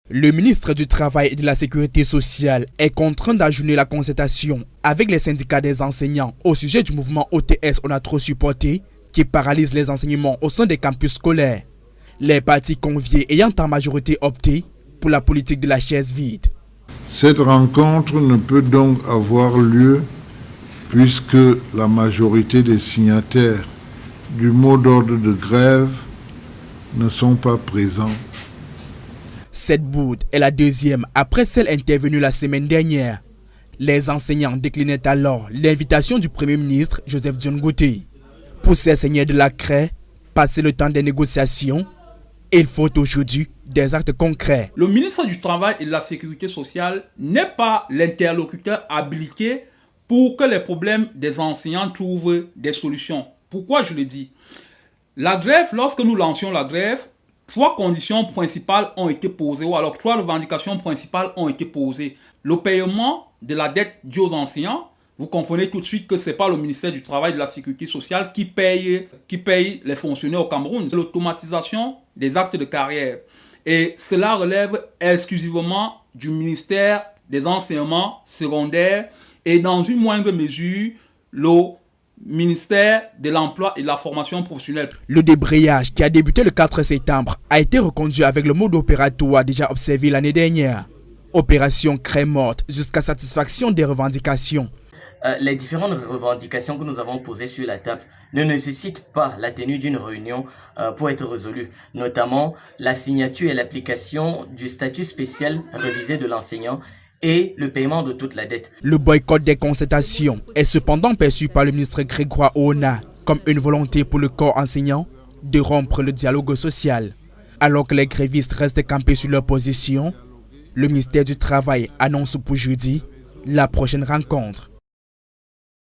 Le ministre du Travail et de la Sécurité sociale est contraint d'ajourner la concertation avec les syndicats des enseignants au sujet du mouvement OTS On a trop supporté qui paralyse les enseignements au sein des campus scolaires. Les partis conviés ayant en majorité opté pour la politique de la chaise vide. Cette rencontre ne peut donc avoir lieu puisque la majorité des signataires du mot d'ordre de grève ne sont pas présents. Cette bourde est la deuxième après celle intervenue la semaine dernière. Les enseignants déclinaient alors l'invitation du Premier ministre Joseph Dion Ngouté. Pour ces seigneurs de la craie, passer le temps des négociations, il faut aujourd'hui des actes concrets. Le ministre du Travail et de la Sécurité sociale n'est pas l'interlocuteur habilité pour que les problèmes des enseignants trouvent des solutions. Pourquoi je le dis? La grève, lorsque nous lancions la grève, 3 conditions principales ont été posées, ou alors 3 revendications principales ont été posées. Le paiement de la dette due aux enseignants. Vous comprenez tout de suite que ce n'est pas le ministère du Travail et de la Sécurité sociale qui paye les fonctionnaires au Cameroun. C'est l'automatisation des actes de carrière. Et cela relève exclusivement du ministère des enseignements secondaires et dans une moindre mesure, le ministère de l'Emploi et de la Formation professionnelle. Le débrayage qui a débuté le 4 septembre a été reconduit avec le mode opératoire déjà observé l'année dernière. Opération craie morte jusqu'à satisfaction des revendications. Les différentes revendications que nous avons posées sur la table ne nécessitent pas la tenue d'une réunion pour être résolues, notamment la signature et l'application du statut spécial révisé de l'enseignant et le paiement de toute la dette. Le boycott des concertations est cependant perçu par le ministre Grégoire Oona comme une volonté pour le corps enseignant de rompre le dialogue social. Alors que les grévistes restent campés sur leur position, le ministère du Travail annonce pour jeudi la prochaine rencontre.